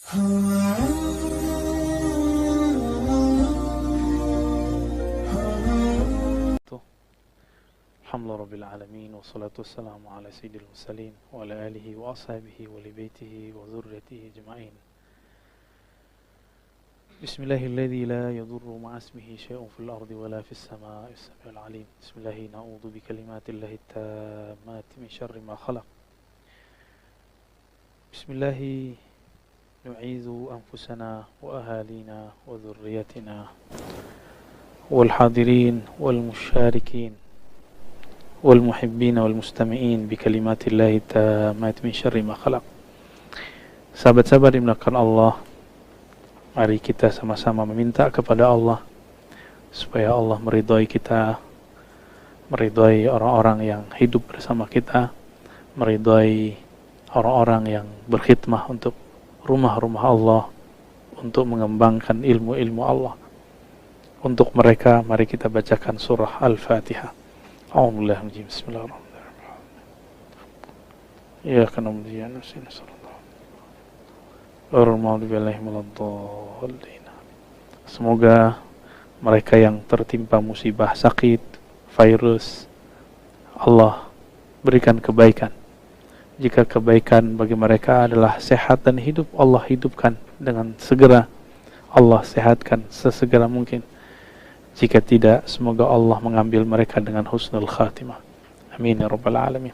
Alhamdulillah Rabbil Alamin, wassalatu wassalamu ala sayyidil mursalin wa ala alihi wa ashabihi wa li baitihi wa dhurriyyatihi ajma'in. Bismillahilladzi la yadurru ma'a ismihi syai'un fil ardi wa la fis sama'i as-sami'ul 'alim. Bismillahi na'udzu bi kalimatillahi tammati min syarri ma khalaq. Bismillahi nu'izu anfusana wa ahalina wa dhurriyyatina wal hadirin wal musyarikin wal muhibbina wal mustami'in bi kalimatillahi tammati min syarri ma khalaq. Sahabat-sahabat dimulakan Allah, mari kita sama-sama meminta kepada Allah supaya Allah meridhai kita, meridhai orang-orang yang hidup bersama kita, meridhai orang-orang yang berkhidmah untuk rumah-rumah Allah, untuk mengembangkan ilmu-ilmu Allah. Untuk mereka mari kita bacakan surah Al-Fatihah. A'udzubillahi bismillahirrahmanirrahim. Ya kana mudiyana semoga mereka yang tertimpa musibah sakit, virus, Allah berikan kebaikan. Jika kebaikan bagi mereka adalah sehat dan hidup, Allah hidupkan dengan segera, Allah sehatkan sesegera mungkin. Jika tidak, semoga Allah mengambil mereka dengan husnul khatimah. Amin ya rabbal alamin.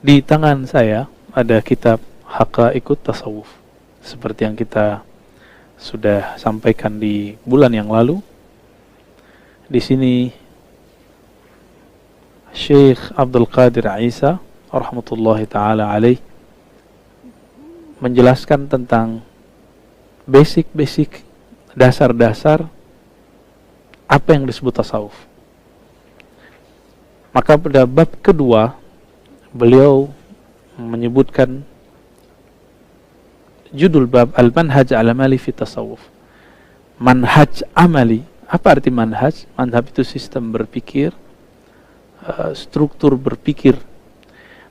Di tangan saya ada kitab Haqa'iqut Tasawuf, seperti yang kita sudah sampaikan di bulan yang lalu. Di sini Syekh Abdul Qadir Isa rahmatullahi ta'ala alaih menjelaskan tentang basic dasar-dasar apa yang disebut tasawuf. Maka pada bab kedua beliau menyebutkan judul bab Al-Manhaj Al-Amali fi Tasawuf. Manhaj amali. Apa arti manhaj? Manhaj itu sistem berpikir, struktur berpikir.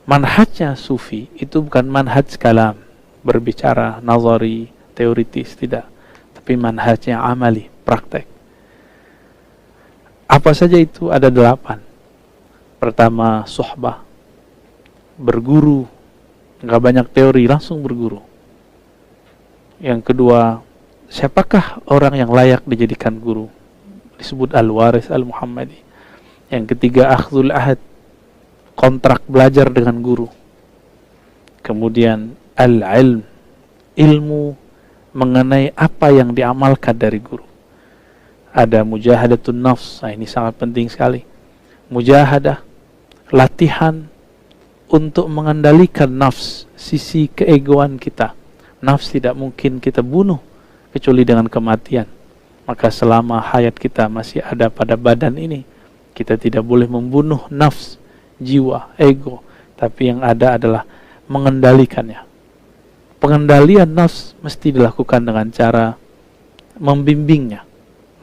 Manhajnya sufi itu bukan manhaj kalam, berbicara nazari, teoritis, tidak. Tapi manhajnya amali, praktek. Apa saja itu? Ada 8. Pertama, suhbah, berguru, nggak banyak teori, langsung berguru. Yang kedua, siapakah orang yang layak dijadikan guru? Disebut al-waris al-muhammadi. Yang ketiga, akhdhul ahad, kontrak belajar dengan guru. Kemudian al-ilm, ilmu mengenai apa yang diamalkan dari guru. Ada mujahadatun nafs, nah ini sangat penting sekali. Mujahadah, latihan untuk mengendalikan nafs, sisi keegoan kita. Nafs tidak mungkin kita bunuh kecuali dengan kematian. Maka selama hayat kita masih ada pada badan ini, kita tidak boleh membunuh nafs, jiwa, ego. Tapi yang ada adalah mengendalikannya. Pengendalian nafs mesti dilakukan dengan cara membimbingnya,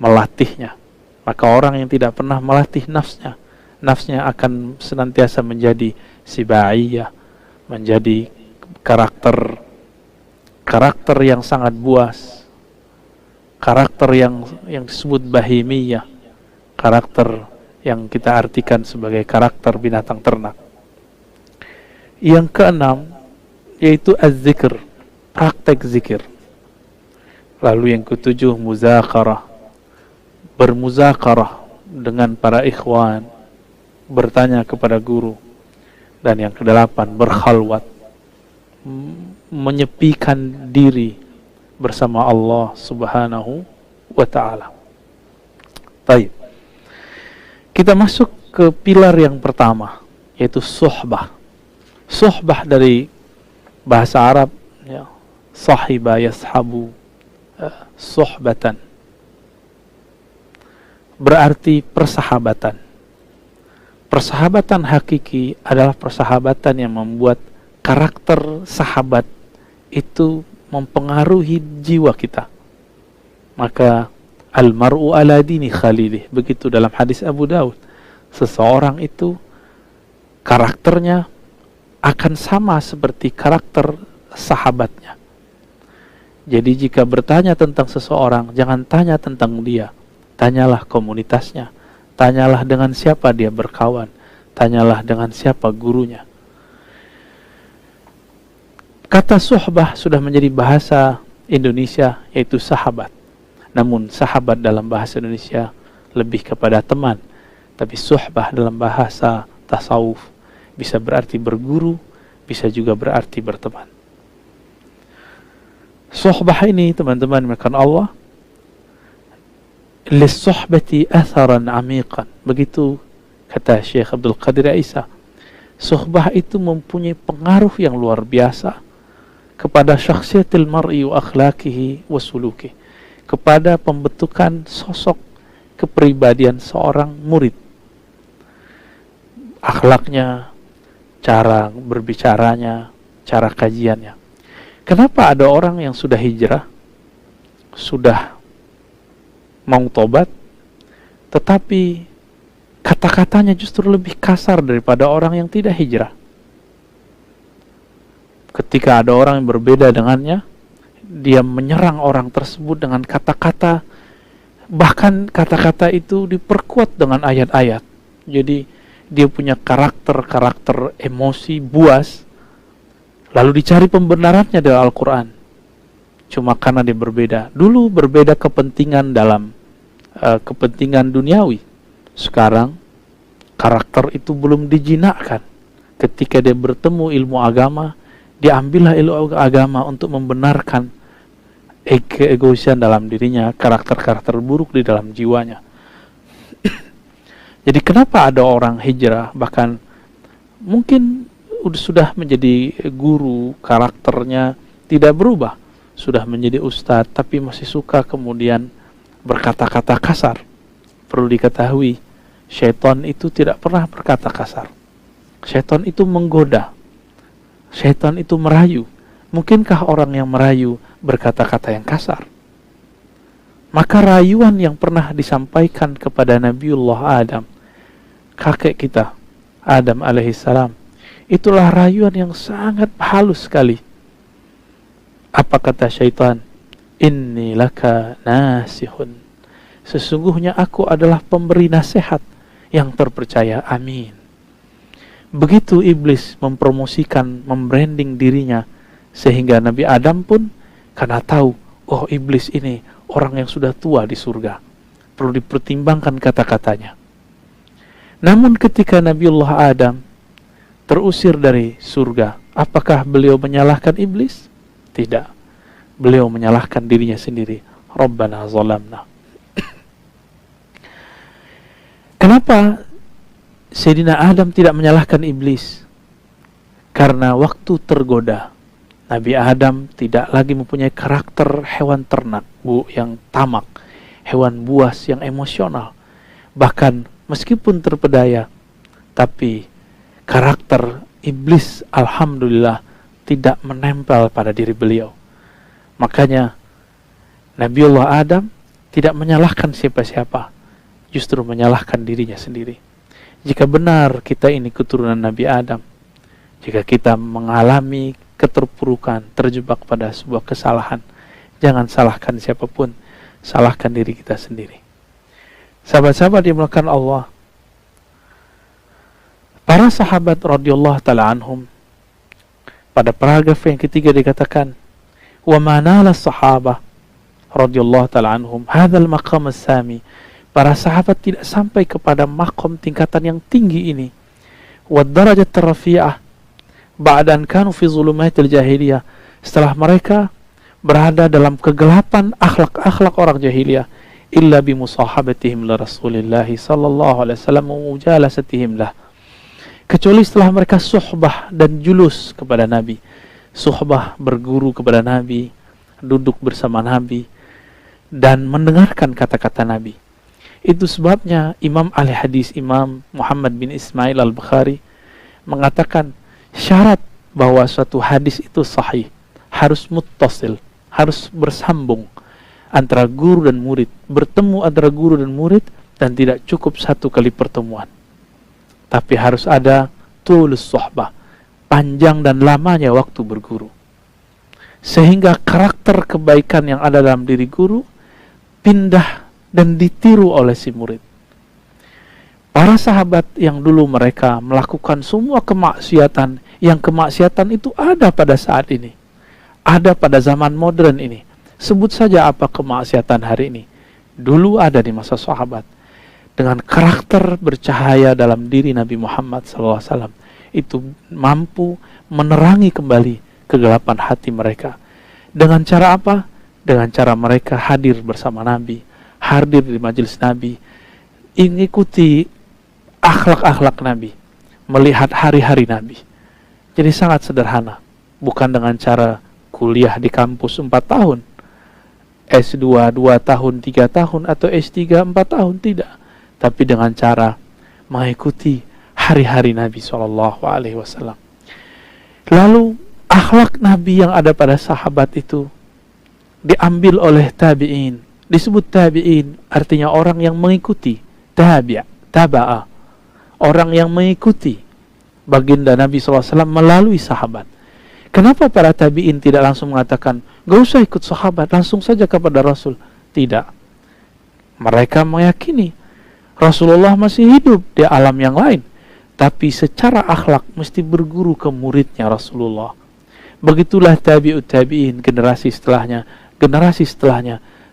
melatihnya. Maka orang yang tidak pernah melatih nafsnya akan senantiasa menjadi sibaiyah, menjadi karakter yang sangat buas, karakter yang disebut bahimiyah, karakter yang kita artikan sebagai karakter binatang ternak. Yang keenam yaitu az-zikr, praktek zikir. Lalu yang ketujuh muzakarah, bermuzakarah dengan para ikhwan, bertanya kepada guru. Dan yang kedelapan, berkhalwat, menyepikan diri bersama Allah subhanahu wa ta'ala. Baik, kita masuk ke pilar yang pertama, yaitu suhbah. Suhbah dari bahasa Arab, ya, sahiba yashabu, suhbatan, berarti persahabatan. Persahabatan hakiki adalah persahabatan yang membuat karakter sahabat itu mempengaruhi jiwa kita. Maka al-mar'u ala dini khalilih, begitu dalam hadis Abu Daud. Seseorang itu karakternya akan sama seperti karakter sahabatnya. Jadi jika bertanya tentang seseorang, jangan tanya tentang dia, tanyalah komunitasnya, tanyalah dengan siapa dia berkawan, tanyalah dengan siapa gurunya. Kata suhbah sudah menjadi bahasa Indonesia, yaitu sahabat. Namun sahabat dalam bahasa Indonesia lebih kepada teman. Tapi suhbah dalam bahasa tasawuf bisa berarti berguru, bisa juga berarti berteman. Suhbah ini teman-teman dimakan Allah, lis-suhbati atharan amiqan. Begitu kata Syekh Abdul Qadir Isa. Suhbah itu mempunyai pengaruh yang luar biasa kepada syakhsiyatil mar'i wa akhlaqihi wa suluki, kepada pembentukan sosok kepribadian seorang murid, akhlaknya, cara berbicaranya, cara kajiannya. Kenapa ada orang yang sudah hijrah, sudah mau tobat, tetapi kata-katanya justru lebih kasar daripada orang yang tidak hijrah? Ketika ada orang yang berbeda dengannya, dia menyerang orang tersebut dengan kata-kata, bahkan kata-kata itu diperkuat dengan ayat-ayat. Jadi dia punya karakter emosi buas, lalu dicari pembenarannya dari Al-Quran. Cuma karena dia berbeda. Dulu berbeda kepentingan dalam kepentingan duniawi. Sekarang karakter itu belum dijinakkan. Ketika dia bertemu ilmu agama, diambillah ilmu agama untuk membenarkan keegoisan dalam dirinya, karakter-karakter buruk di dalam jiwanya. Jadi kenapa ada orang hijrah, bahkan mungkin sudah menjadi guru, karakternya tidak berubah, sudah menjadi ustadz, tapi masih suka kemudian berkata-kata kasar? Perlu diketahui, syaitan itu tidak pernah berkata kasar. Syaitan itu menggoda, syaitan itu merayu. Mungkinkah orang yang merayu berkata-kata yang kasar? Maka rayuan yang pernah disampaikan kepada Nabiullah Adam, kakek kita Adam alaihissalam, itulah rayuan yang sangat halus sekali. Apa kata syaitan? Inni laka nasihun. Sesungguhnya aku adalah pemberi nasihat yang terpercaya. Amin. Begitu iblis mempromosikan, membranding dirinya, sehingga Nabi Adam pun karena tahu, oh iblis ini orang yang sudah tua di surga, perlu dipertimbangkan kata-katanya. Namun ketika Nabiullah Adam terusir dari surga, apakah beliau menyalahkan iblis? Tidak. Beliau menyalahkan dirinya sendiri. Rabbana zalamna. Kenapa Sayyidina Adam tidak menyalahkan iblis? Karena waktu tergoda, Nabi Adam tidak lagi mempunyai karakter hewan ternak, yang tamak, hewan buas yang emosional. Bahkan meskipun terpedaya, tapi karakter iblis alhamdulillah tidak menempel pada diri beliau. Makanya Nabiullah Adam tidak menyalahkan siapa-siapa, justru menyalahkan dirinya sendiri. Jika benar kita ini keturunan Nabi Adam, jika kita mengalami keterpurukan, terjebak pada sebuah kesalahan, jangan salahkan siapapun, salahkan diri kita sendiri. Sahabat-sahabat dimulakan Allah, para sahabat radhiyallahu ta'ala anhum, pada paragraf yang ketiga dikatakan, wa manala sahabah radhiyallahu ta'ala anhum hadzal maqam as-sami. Para sahabat tidak sampai kepada makom tingkatan yang tinggi ini, wa darajat rafi'ah ba'dan kanu fi zulumatil jahiliyah, setelah mereka berada dalam kegelapan akhlak orang jahiliyah, illa bi musahabatihim li Rasulillah sallallahu alaihi wasallam wa mujalasatihim lah, kecuali setelah mereka suhbah dan julus kepada Nabi, suhbah berguru kepada Nabi, duduk bersama Nabi dan mendengarkan kata-kata Nabi. Itu sebabnya Imam ahli hadis Imam Muhammad bin Ismail al-Bukhari mengatakan syarat bahwa suatu hadis itu sahih harus muttasil, harus bersambung antara guru dan murid, bertemu antara guru dan murid, dan tidak cukup satu kali pertemuan, tapi harus ada tulus sohbah, panjang dan lamanya waktu berguru. sehingga karakter kebaikan yang ada dalam diri guru pindah dan ditiru oleh si murid. Para sahabat yang dulu mereka melakukan semua kemaksiatan, yang kemaksiatan itu ada pada saat ini, ada pada zaman modern ini. Sebut saja apa kemaksiatan hari ini, dulu ada di masa sahabat. Dengan karakter bercahaya dalam diri Nabi Muhammad SAW, itu mampu menerangi kembali kegelapan hati mereka. Dengan cara apa? Dengan cara mereka hadir bersama Nabi, hadir di majelis Nabi, mengikuti akhlak-akhlak Nabi, melihat hari-hari Nabi. Jadi sangat sederhana, bukan dengan cara kuliah di kampus 4 tahun, S2 2 tahun, 3 tahun, atau S3 4 tahun, tidak. Tapi dengan cara mengikuti hari-hari Nabi SAW. Lalu akhlak Nabi yang ada pada sahabat itu diambil oleh tabi'in. Disebut tabi'in artinya orang yang mengikuti, taba'a, orang yang mengikuti baginda Nabi SAW melalui sahabat. Kenapa para tabi'in tidak langsung mengatakan, gak usah ikut sahabat, langsung saja kepada Rasul? Tidak. Mereka meyakini Rasulullah masih hidup di alam yang lain, tapi secara akhlak mesti berguru ke muridnya Rasulullah. Begitulah tabi'ut tabi'in, generasi setelahnya.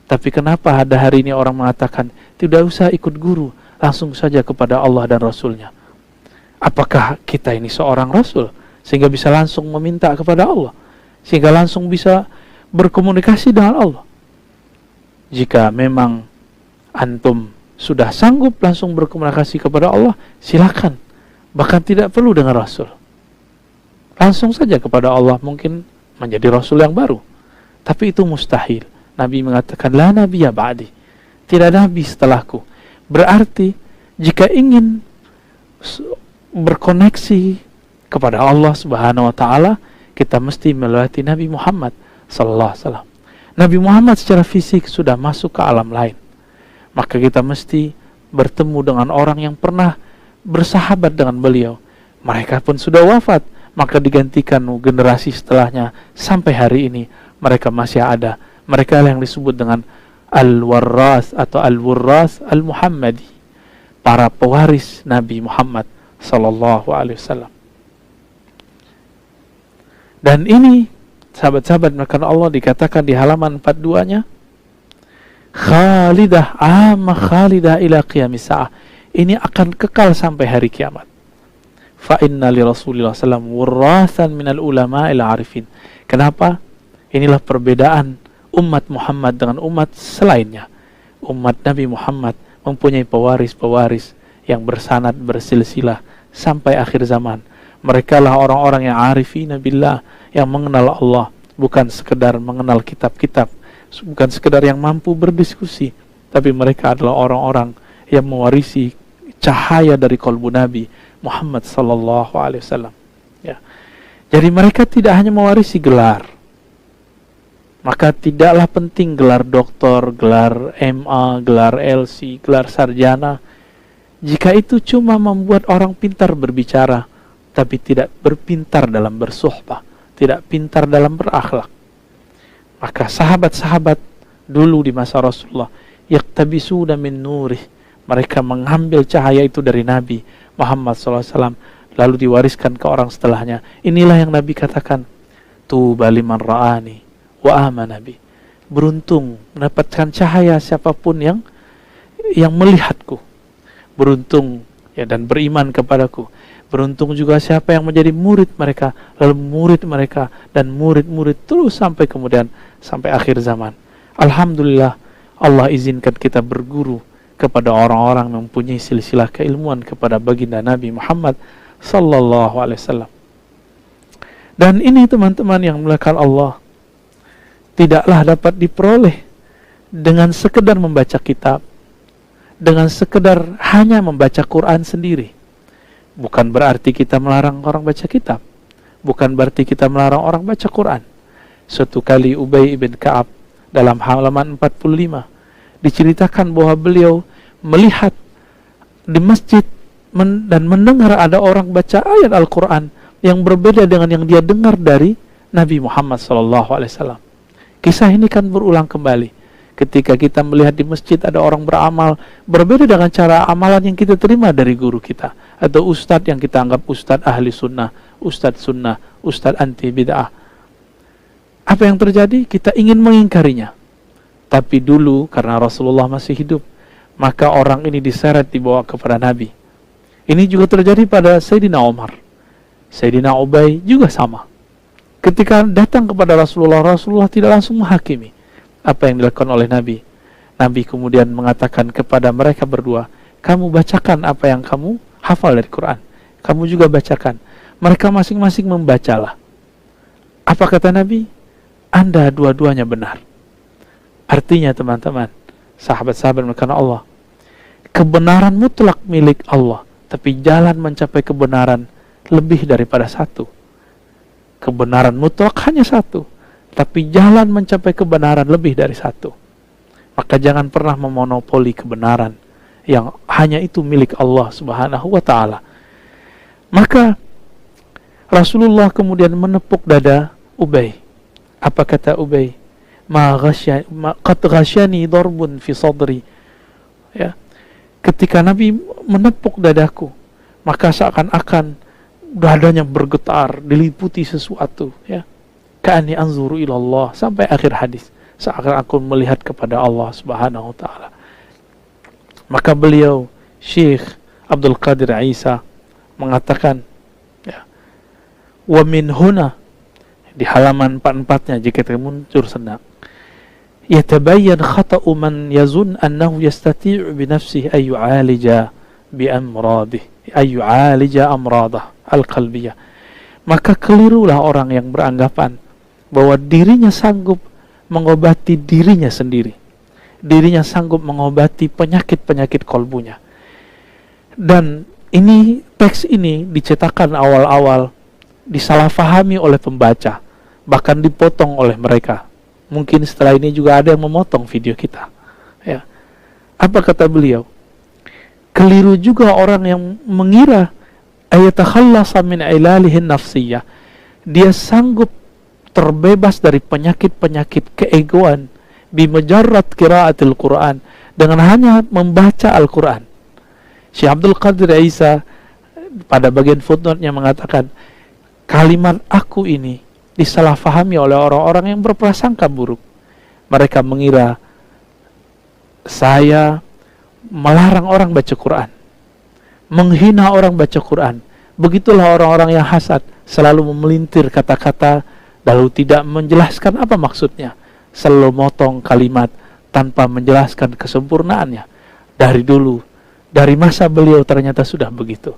Tapi kenapa ada hari ini orang mengatakan, tidak usah ikut guru, langsung saja kepada Allah dan Rasulnya? Apakah kita ini seorang Rasul, sehingga bisa langsung meminta kepada Allah, sehingga langsung bisa berkomunikasi dengan Allah? Jika memang antum sudah sanggup langsung berkomunikasi kepada Allah, silakan. Bahkan tidak perlu dengan Rasul, langsung saja kepada Allah, mungkin menjadi Rasul yang baru. Tapi itu mustahil. Nabi mengatakan, la nabiyya ba'di, tidak nabi setelahku. Berarti jika ingin berkoneksi kepada Allah Subhanahu wa taala, kita mesti melewati Nabi Muhammad sallallahu alaihi wasallam. Nabi Muhammad secara fisik sudah masuk ke alam lain, maka kita mesti bertemu dengan orang yang pernah bersahabat dengan beliau. Mereka pun sudah wafat, maka digantikan generasi setelahnya. Sampai hari ini mereka masih ada. Mereka yang disebut dengan Al-Warras atau Al-Wurras Al-Muhammadi, para pewaris Nabi Muhammad sallallahu alaihi wasallam. Dan ini sahabat-sahabat maka Allah dikatakan di halaman 42-nya, khalidah khalidah ila qiyamis sa'ah. Ini akan kekal sampai hari kiamat. Fa inna li Rasulillah sallam wurrasan minal ulama'il arifin. Kenapa? Inilah perbedaan umat Muhammad dengan umat selainnya. Umat Nabi Muhammad mempunyai pewaris-pewaris yang bersanad bersilsilah sampai akhir zaman. Mereka lah orang-orang yang arifina billah, yang mengenal Allah, bukan sekedar mengenal kitab-kitab, bukan sekedar yang mampu berdiskusi, tapi mereka adalah orang-orang yang mewarisi cahaya dari kalbu Nabi Muhammad sallallahu alaihi wasallam. Ya. Jadi mereka tidak hanya mewarisi gelar. Maka tidaklah penting gelar doktor, gelar MA, gelar LC, gelar sarjana, jika itu cuma membuat orang pintar berbicara, tapi tidak berpintar dalam bersuhbah, tidak pintar dalam berakhlak. Maka sahabat-sahabat dulu di masa Rasulullah, yaktabisuna min nurih, mereka mengambil cahaya itu dari Nabi Muhammad SAW, lalu diwariskan ke orang setelahnya. Inilah yang Nabi katakan, tuba liman ra'ani wa amana bi. Beruntung mendapatkan cahaya siapapun yang melihatku. Beruntung ya dan beriman kepadaku. Beruntung juga siapa yang menjadi murid mereka, lalu murid mereka dan murid-murid terus sampai kemudian sampai akhir zaman. Alhamdulillah Allah izinkan kita berguru kepada orang-orang yang mempunyai silsilah keilmuan kepada baginda Nabi Muhammad sallallahu alaihi wasallam. Dan ini teman-teman yang dimuliakan Allah, tidaklah dapat diperoleh dengan sekedar membaca kitab, dengan sekedar hanya membaca Quran sendiri. Bukan berarti kita melarang orang baca kitab, bukan berarti kita melarang orang baca Quran. Suatu kali Ubay ibn Ka'ab dalam halaman 45 diceritakan bahwa beliau melihat di masjid dan mendengar ada orang baca ayat Al-Quran yang berbeda dengan yang dia dengar dari Nabi Muhammad SAW. Kisah ini kan berulang kembali. Ketika kita melihat di masjid ada orang beramal berbeda dengan cara amalan yang kita terima dari guru kita, atau ustadz yang kita anggap ustadz ahli sunnah, ustadz anti bid'ah. Apa yang terjadi? Kita ingin mengingkarinya. Tapi dulu karena Rasulullah masih hidup, maka orang ini diseret dibawa kepada Nabi. Ini juga terjadi pada Sayyidina Umar. Sayyidina Ubay juga sama. Ketika datang kepada Rasulullah, Rasulullah tidak langsung menghakimi apa yang dilakukan oleh Nabi. Nabi kemudian mengatakan kepada mereka berdua, kamu bacakan apa yang kamu hafal dari Quran. Kamu juga bacakan. Mereka masing-masing membacalah. Apa kata Nabi? Anda dua-duanya benar. Artinya teman-teman, sahabat-sahabat karena Allah, kebenaran mutlak milik Allah, tapi jalan mencapai kebenaran lebih daripada satu. Kebenaran mutlak hanya satu, tapi jalan mencapai kebenaran lebih dari satu. Maka jangan pernah memonopoli kebenaran yang hanya itu milik Allah Subhanahu wa ta'ala. Maka Rasulullah kemudian menepuk dada Ubay. Apa kata Ubay? Qad ghasyani darbun fi sadri. Ya. Ketika Nabi menepuk dadaku, maka seakan-akan dadanya bergetar, diliputi sesuatu, ya. Ka'anni anzuru ilallah, sampai akhir hadis. Seakan aku melihat kepada Allah Subhanahu wa ta'ala. Maka beliau, Syekh Abdul Qadir Isa, mengatakan, ya, wa min huna, di halaman 44-nya jika kita muncul senang, yatabayyan khata'u man yazun annahu yastati'u bi nafsihi ay yu'alija bi amradih, ay yu'alija amradah al-qalbiyah. Maka kelirulah orang yang beranggapan bahwa dirinya sanggup mengobati dirinya sendiri. Dirinya sanggup mengobati penyakit-penyakit kolbunya. Dan ini, teks ini dicetakkan awal-awal disalahfahami oleh pembaca, bahkan dipotong oleh mereka. Mungkin setelah ini juga ada yang memotong video kita, ya. Apa kata beliau? Keliru juga orang yang mengira ayatakhallasa min ilalihin nafsiyah, dia sanggup terbebas dari penyakit-penyakit keegoan bimajarrat qiraatil Quran, dengan hanya membaca Al-Quran. Syekh Abdul Qadir Isa pada bagian footnote-nya mengatakan, kalimat aku ini disalahfahami oleh orang-orang yang berprasangka buruk. Mereka mengira saya melarang orang baca Quran, menghina orang baca Quran. Begitulah orang-orang yang hasad, selalu memelintir kata-kata lalu tidak menjelaskan apa maksudnya, selalu motong kalimat tanpa menjelaskan kesempurnaannya. Dari dulu, dari masa beliau ternyata sudah begitu.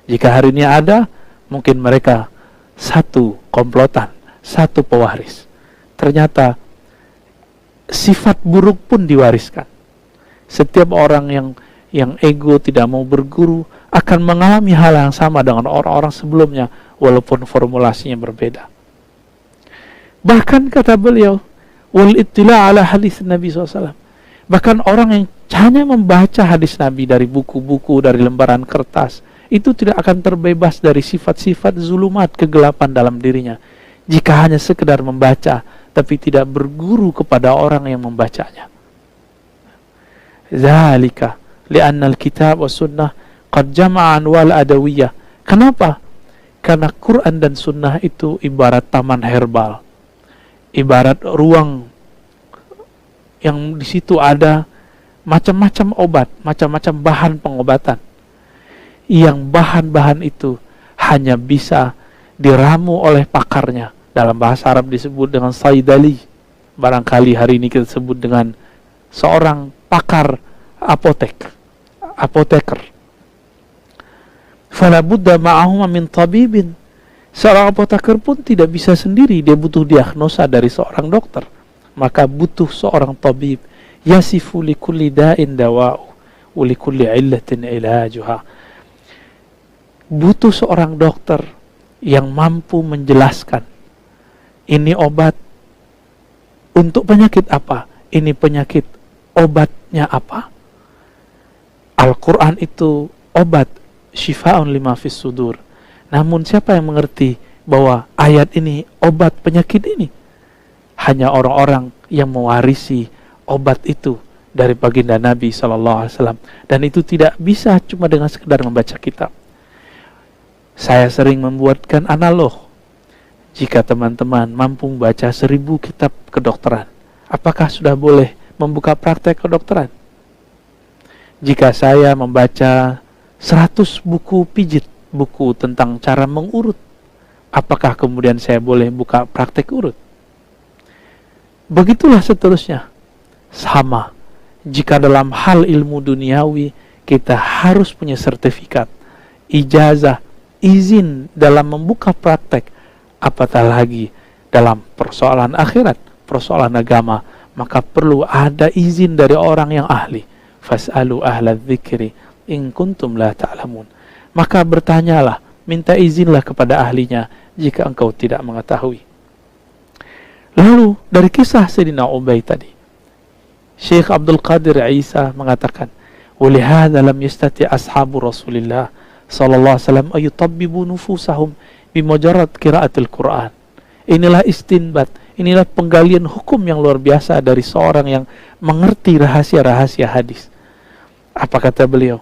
Jika hari ini ada, mungkin mereka satu komplotan, satu pewaris. Ternyata sifat buruk pun diwariskan. Setiap orang yang ego tidak mau berguru akan mengalami hal yang sama dengan orang-orang sebelumnya, walaupun formulasinya berbeda. Bahkan kata beliau, wal ittila' ala hadis Nabi SAW. Bahkan orang yang hanya membaca hadis Nabi dari buku-buku, dari lembaran kertas, itu tidak akan terbebas dari sifat-sifat zulumat, kegelapan dalam dirinya, jika hanya sekedar membaca tapi tidak berguru kepada orang yang membacanya. Zalika li'anna al-kitab wa sunnah qad jama'an wal adawiyah. Kenapa? Karena Quran dan sunnah itu ibarat taman herbal, ibarat ruang yang di situ ada macam-macam obat, macam-macam bahan pengobatan, yang bahan-bahan itu hanya bisa diramu oleh pakarnya. Dalam bahasa Arab disebut dengan saidali. Barangkali hari ini kita sebut dengan seorang pakar apoteker. Fala budda ma'ahuma min tabibin. Seorang apoteker pun tidak bisa sendiri, dia butuh diagnosa dari seorang dokter. Maka butuh seorang tabib. Yasifu likulli da'in dawa'u wa likulli illatin ilajuha. Butuh seorang dokter yang mampu menjelaskan, ini obat untuk penyakit apa, ini penyakit obatnya apa. Al-Quran itu obat, syifa'un lima fis sudur. Namun siapa yang mengerti bahwa ayat ini obat penyakit ini? Hanya orang-orang yang mewarisi obat itu dari baginda Nabi SAW. Dan itu tidak bisa cuma dengan sekedar membaca kitab. Saya sering membuatkan analog. Jika teman-teman mampu membaca 1000 kitab kedokteran, apakah sudah boleh membuka praktek kedokteran? Jika saya membaca 100 buku pijit, buku tentang cara mengurut, apakah kemudian saya boleh buka praktek urut? Begitulah seterusnya. Sama, jika dalam hal ilmu duniawi kita harus punya sertifikat, ijazah, izin dalam membuka praktek, apatah lagi dalam persoalan akhirat, persoalan agama, maka perlu ada izin dari orang yang ahli. Fas'alu ahla dzikri in kuntum la ta'lamun. Maka bertanyalah, minta izinlah kepada ahlinya jika engkau tidak mengetahui. Lalu dari kisah Sayyidina Ubay tadi, Syekh Abdul Qadir Isa mengatakan, "Walihada lam yastati ashabu Rasulillah sallallahu alaihi wasallam ayutabbibu nufusahum bimujarrad qiraatil Quran." Inilah istinbat, inilah penggalian hukum yang luar biasa dari seorang yang mengerti rahasia-rahasia hadis. Apa kata beliau?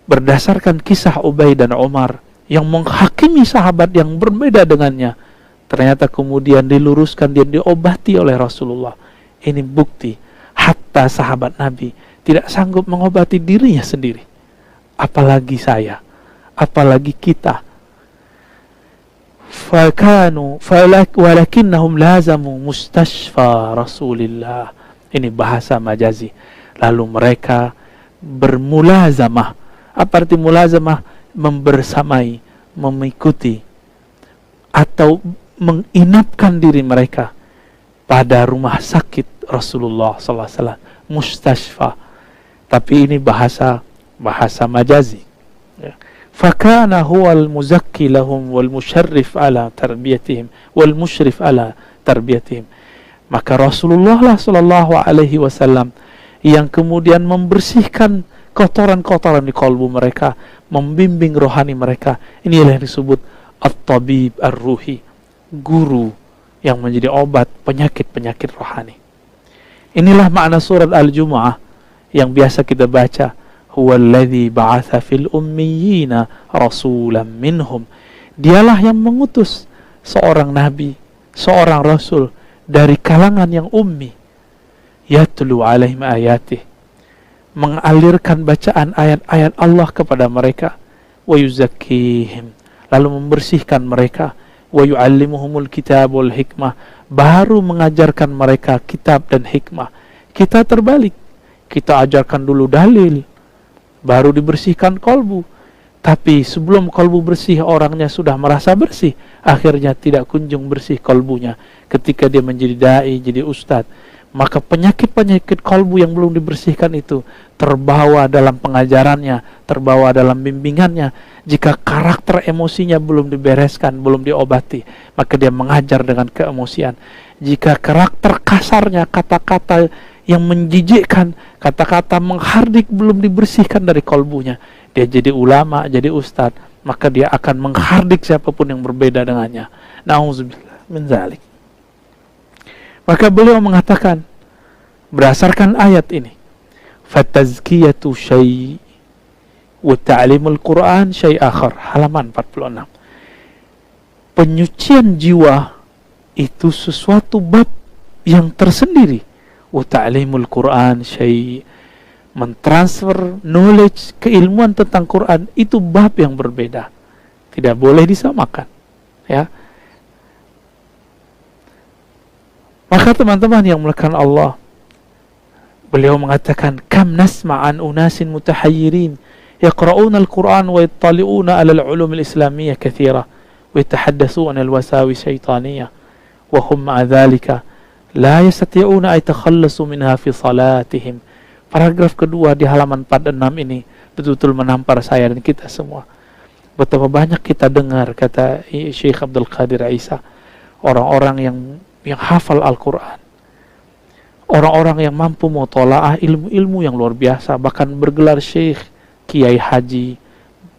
Berdasarkan kisah Ubay dan Umar yang menghakimi sahabat yang berbeda dengannya, ternyata kemudian diluruskan dan diobati oleh Rasulullah. Ini bukti hatta sahabat Nabi tidak sanggup mengobati dirinya sendiri, apalagi saya, apalagi kita. Walakinnahum lazamu mustashfa Rasulillah. Ini bahasa majazi. Lalu mereka bermulazamah. Apa arti mulazamah? Membersamai, mengikuti, atau menginapkan diri mereka pada rumah sakit Rasulullah SAW. Mustashfa. Tapi ini bahasa majazi. Fakana huwal muzakki lahum wal musharrif ala tarbiyatihim wal musyrif ala tarbiyatihim. Maka Rasulullah sallallahu alaihi wasallam yang kemudian membersihkan kotoran-kotoran di kalbu mereka, membimbing rohani mereka. Inilah yang disebut at-tabib ar-ruhi, guru yang menjadi obat penyakit-penyakit rohani. Inilah makna surat Al-Jumu'ah yang biasa kita baca. Huwallazi ba'atha fil ummiyina rasulan minhum. Dialah yang mengutus seorang nabi, seorang rasul dari kalangan yang ummi. Yatlu alaihim ayatih, mengalirkan bacaan ayat-ayat Allah kepada mereka. Wa yuzakkihim, lalu membersihkan mereka. Wa yu'allimuhumul kitab wal hikmah, baru mengajarkan mereka kitab dan hikmah. Kita terbalik, kita ajarkan dulu dalil, baru dibersihkan kolbu. Tapi sebelum kolbu bersih, orangnya sudah merasa bersih, akhirnya tidak kunjung bersih kolbunya. Ketika dia menjadi da'i, jadi ustadz, maka penyakit-penyakit kolbu yang belum dibersihkan itu terbawa dalam pengajarannya, terbawa dalam bimbingannya. Jika karakter emosinya belum dibereskan, belum diobati, maka dia mengajar dengan keemosian. Jika karakter kasarnya, kata-kata yang menjijikkan, kata-kata menghardik belum dibersihkan dari kolbunya, dia jadi ulama, jadi ustadz, maka dia akan menghardik siapapun yang berbeda dengannya. Na'udzubillah min dzalik. Maka beliau mengatakan berdasarkan ayat ini, fatazkiyatu syai' wa ta'limul Quran syai' akhar, halaman 46. Penyucian jiwa itu sesuatu bab yang tersendiri. Wa ta'limul Quran syai', mentransfer knowledge, keilmuan tentang Quran itu bab yang berbeda, tidak boleh disamakan, ya. Maka teman-teman yang mulakan Allah, beliau mengatakan, kam nasma'an unasin mutahayyirin yaqra'una al-Quran wa yattali'una 'ala al-'ulum al-islamiyyah katsira wa yatahaddatsuna al-wasawis syaitaniyah wa hum ma'a dhalika la yastati'una ay takhallasu minha fi salatihim. Paragraf kedua di halaman 46 ini betul-betul menampar saya dan kita semua. Betapa banyak kita dengar, kata Syekh Abdul Qadir Isa, orang-orang yang hafal Al-Quran, orang-orang yang mampu mutola'ah ilmu-ilmu yang luar biasa, bahkan bergelar syekh, kiai haji,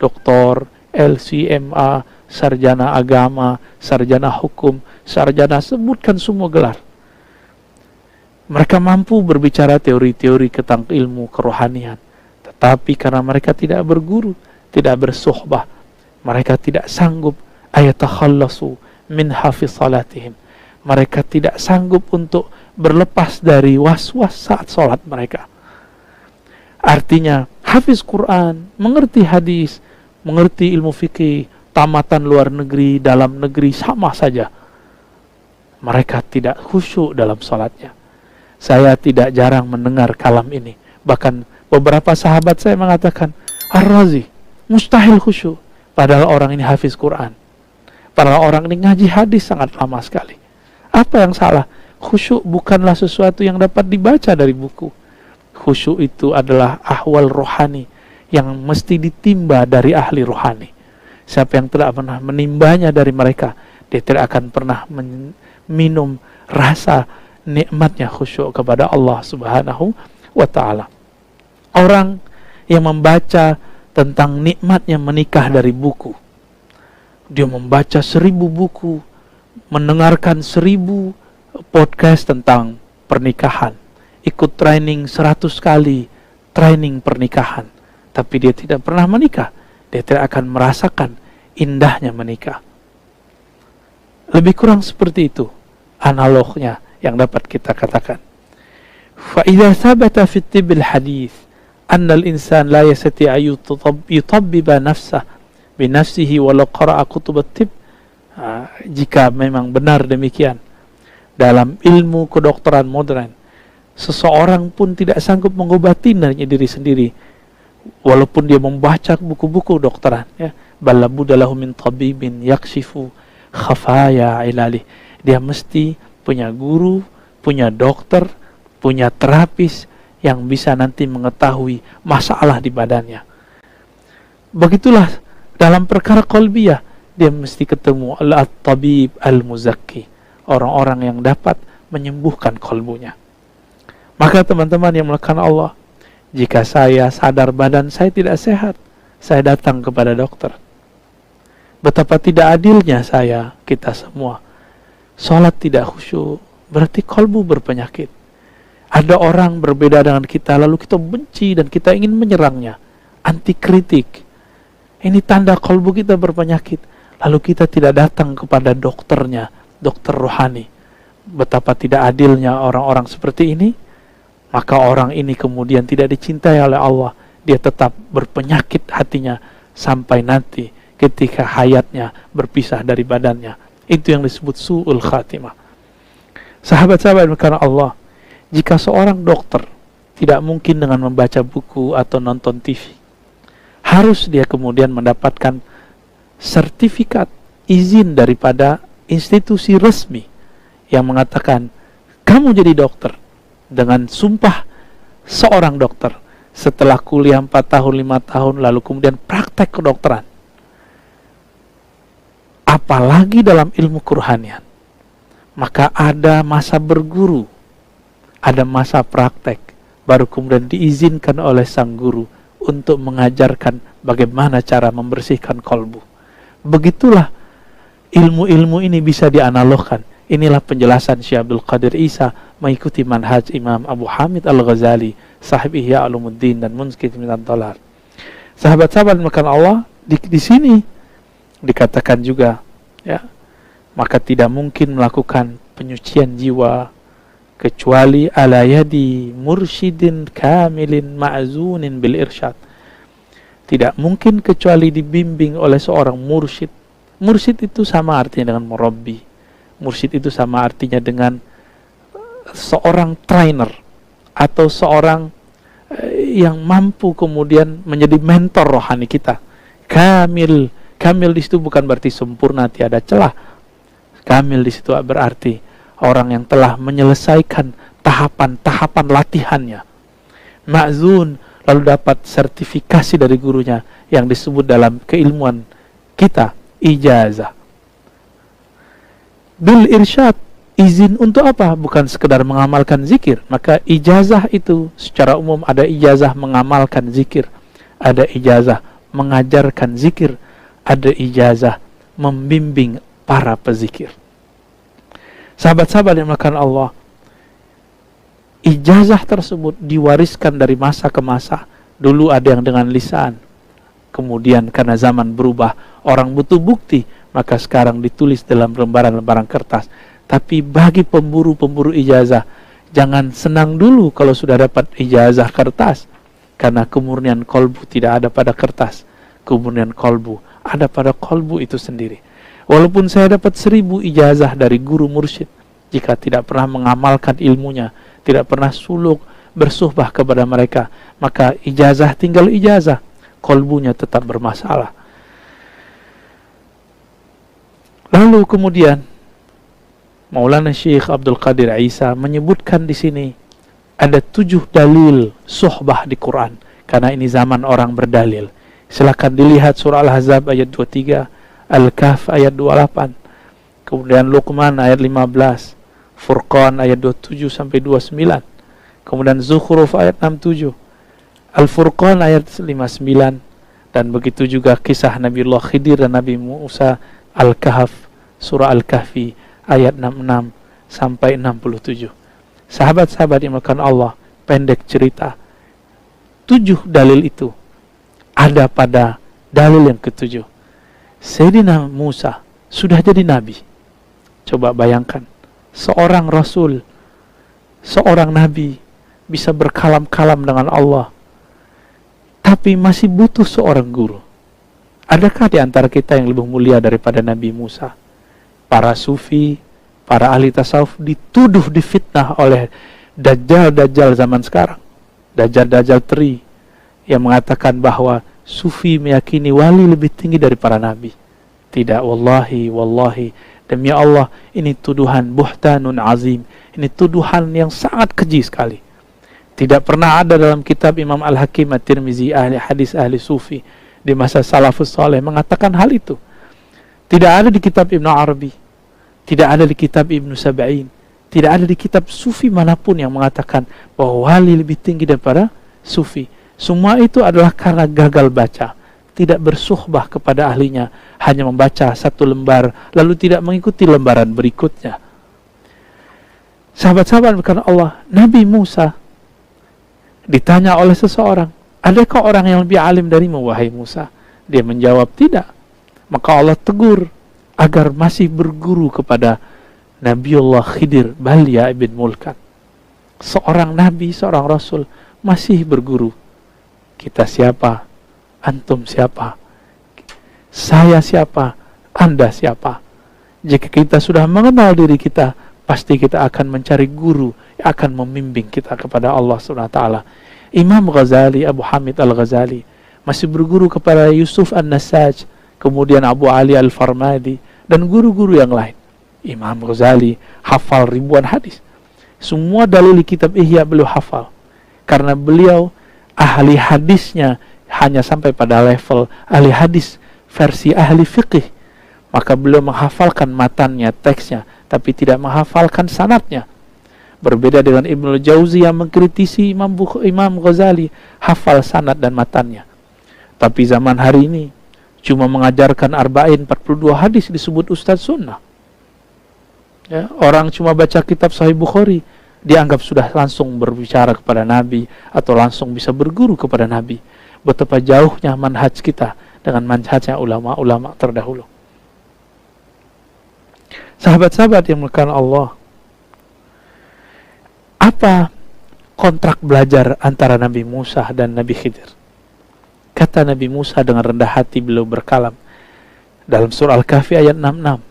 doktor, LCMA, sarjana agama, sarjana hukum, sarjana, sebutkan semua gelar. Mereka mampu berbicara teori-teori tentang ilmu kerohanian, tetapi karena mereka tidak berguru, tidak bersuhbah, mereka tidak sanggup ayatakhallasu min hafiz salatihim. Mereka tidak sanggup untuk berlepas dari was-was saat sholat mereka. Artinya, hafiz Quran, mengerti hadis, mengerti ilmu fikih, tamatan luar negeri, dalam negeri, sama saja. Mereka tidak khusyuk dalam sholatnya. Saya tidak jarang mendengar kalam ini. Bahkan beberapa sahabat saya mengatakan, Ar-Razi, mustahil khusyuk. Padahal orang ini hafiz Quran. Padahal orang ini ngaji hadis sangat lama sekali. Apa yang salah? Khusyuk bukanlah sesuatu yang dapat dibaca dari buku. Khusyuk itu adalah ahwal rohani yang mesti ditimba dari ahli rohani. Siapa yang tidak pernah menimbanya dari mereka, dia tidak akan pernah minum rasa nikmatnya khusyuk kepada Allah Subhanahu wa ta'ala. Orang yang membaca tentang nikmatnya menikah dari buku, dia membaca 1000 buku, mendengarkan 1000 podcast tentang pernikahan, ikut training 100 kali training pernikahan, tapi dia tidak pernah menikah. Dia tidak akan merasakan indahnya menikah. Lebih kurang seperti itu analognya yang dapat kita katakan. Fa idza thabata fi tibbil hadits anna al-insan la yastati' an yutabbiba nafsahu bi nafsihi walau qara'a kutub at-tibb. Jika memang benar demikian, dalam ilmu kedokteran modern, seseorang pun tidak sanggup mengobati diri sendiri, walaupun dia membaca buku-buku dokteran. Ya, balabudallahu min tabibin yakshifu khafaya ilali. Dia mesti punya guru, punya dokter, punya terapis yang bisa nanti mengetahui masalah di badannya. Begitulah dalam perkara qalbiyah, dia mesti ketemu al-tabib al-muzakki, orang-orang yang dapat menyembuhkan kalbunya. Maka teman-teman yang melakukan Allah, jika saya sadar badan saya tidak sehat, saya datang kepada dokter. Betapa tidak adilnya kita semua. Sholat tidak khusyuk, berarti kalbu berpenyakit. Ada orang berbeda dengan kita, lalu kita benci dan kita ingin menyerangnya, anti kritik. Ini tanda kalbu kita berpenyakit. Lalu kita tidak datang kepada dokternya, dokter rohani. Betapa tidak adilnya orang-orang seperti ini. Maka orang ini kemudian tidak dicintai oleh Allah. Dia tetap berpenyakit hatinya sampai nanti ketika hayatnya berpisah dari badannya. Itu yang disebut su'ul khatimah. Sahabat-sahabat karena Allah, jika seorang dokter tidak mungkin dengan membaca buku atau nonton TV, harus dia kemudian mendapatkan sertifikat izin daripada institusi resmi yang mengatakan kamu jadi dokter, dengan sumpah seorang dokter setelah kuliah 4 tahun 5 tahun lalu kemudian praktek kedokteran. Apalagi dalam ilmu kerohanian, maka ada masa berguru, ada masa praktek, baru kemudian diizinkan oleh sang guru untuk mengajarkan bagaimana cara membersihkan kalbu. Begitulah ilmu-ilmu ini bisa dianalogkan. Inilah penjelasan Syekh Abdul Qadir Isa mengikuti manhaj Imam Abu Hamid Al-Ghazali, sahib Ihya Ulumuddin dan Munqidh Minad Dhalal. Sahabat-sahabat makan Allah, di sini dikatakan juga, ya, maka tidak mungkin melakukan penyucian jiwa kecuali ala yadi mursyidin kamilin ma'zunin bil irsyad. Tidak mungkin kecuali dibimbing oleh seorang mursyid. Mursyid itu sama artinya dengan murabbi. Mursyid itu sama artinya dengan seorang trainer atau seorang yang mampu kemudian menjadi mentor rohani kita. Kamil di situ bukan berarti sempurna, tiada celah. Kamil di situ berarti orang yang telah menyelesaikan tahapan-tahapan latihannya. Ma'zun, lalu dapat sertifikasi dari gurunya yang disebut dalam keilmuan kita ijazah. Bil irsyad, izin untuk apa? Bukan sekedar mengamalkan zikir. Maka ijazah itu secara umum ada ijazah mengamalkan zikir, ada ijazah mengajarkan zikir, ada ijazah membimbing para pezikir. Sahabat-sahabat yang dimuliakan Allah, ijazah tersebut diwariskan dari masa ke masa. Dulu ada yang dengan lisan, kemudian karena zaman berubah, orang butuh bukti, maka sekarang ditulis dalam lembaran-lembaran kertas. Tapi bagi pemburu-pemburu ijazah, jangan senang dulu kalau sudah dapat ijazah kertas, karena kemurnian kolbu tidak ada pada kertas. Kemurnian kolbu ada pada kolbu itu sendiri. Walaupun saya dapat 1000 ijazah dari guru mursyid, jika tidak pernah mengamalkan ilmunya, tidak pernah suluk bersuhbah kepada mereka, maka ijazah tinggal ijazah, kolbunya tetap bermasalah. Lalu kemudian Maulana Syekh Abdul Qadir Isa menyebutkan di sini ada 7 dalil suhbah di Quran, karena ini zaman orang berdalil. Silakan dilihat surah Al-Ahzab ayat 23, Al-Kahf ayat 28, kemudian Luqman ayat 15, Furqan ayat 27 sampai 29, kemudian Zukhruf ayat 67, Al-Furqan ayat 59, dan begitu juga kisah Nabiullah Khidir dan Nabi Musa, Al-Kahf, surah Al-Kahfi ayat 66 sampai 67. Sahabat-sahabat yang dimuliakan Allah, pendek cerita, 7 dalil itu ada pada dalil yang ke-7. Sayyidina Musa sudah jadi nabi. Coba bayangkan, seorang rasul, seorang nabi bisa berkalam-kalam dengan Allah, tapi masih butuh seorang guru. Adakah di antara kita yang lebih mulia daripada Nabi Musa? Para sufi, para ahli tasawuf dituduh, difitnah oleh dajjal-dajjal zaman sekarang. Dajjal-dajjal teri yang mengatakan bahwa sufi meyakini wali lebih tinggi dari para nabi. Tidak, wallahi, demi Allah, ini tuduhan buhtanun azim. Ini tuduhan yang sangat keji sekali. Tidak pernah ada dalam kitab Imam Al-Hakim At-Tirmizi, ahli hadis, ahli sufi di masa salafus saleh mengatakan hal itu. Tidak ada di kitab Ibnu Arabi, tidak ada di kitab Ibnu Sab'in, tidak ada di kitab sufi manapun yang mengatakan bahwa wali lebih tinggi daripada sufi. Semua itu adalah karena gagal baca, tidak bersuhbah kepada ahlinya, hanya membaca 1 lembar lalu tidak mengikuti lembaran berikutnya. Sahabat-sahabat karena Allah, Nabi Musa ditanya oleh seseorang, adakah orang yang lebih alim darimu wahai Musa? Dia menjawab tidak. Maka Allah tegur agar masih berguru kepada Nabiullah Khidir Balya ibn Mulkan. Seorang nabi, seorang rasul masih berguru. Kita siapa? Antum siapa? Saya siapa? Anda siapa? Jika kita sudah mengenal diri kita, pasti kita akan mencari guru yang akan membimbing kita kepada Allah SWT. Imam Ghazali, Abu Hamid Al-Ghazali masih berguru kepada Yusuf An-Nasaj, kemudian Abu Ali Al-Farmadi, dan guru-guru yang lain. Imam Ghazali hafal ribuan hadis. Semua dalil kitab Ihya beliau hafal, karena beliau ahli hadisnya hanya sampai pada level ahli hadis versi ahli fikih. Maka beliau menghafalkan matannya, teksnya, tapi tidak menghafalkan sanadnya. Berbeda dengan Ibnul Jauzi yang mengkritisi Imam Ghazali, hafal sanad dan matannya. Tapi zaman hari ini cuma mengajarkan arba'in 42 hadis disebut ustadz sunnah. Ya, orang cuma baca kitab Sahih Bukhari dianggap sudah langsung berbicara kepada Nabi atau langsung bisa berguru kepada Nabi. Betapa jauhnya manhaj kita dengan manhajnya ulama-ulama terdahulu. Sahabat-sahabat yang dimuliakan Allah, apa kontrak belajar antara Nabi Musa dan Nabi Khidir? Kata Nabi Musa dengan rendah hati beliau berkalam dalam surah Al-Kahfi ayat 66.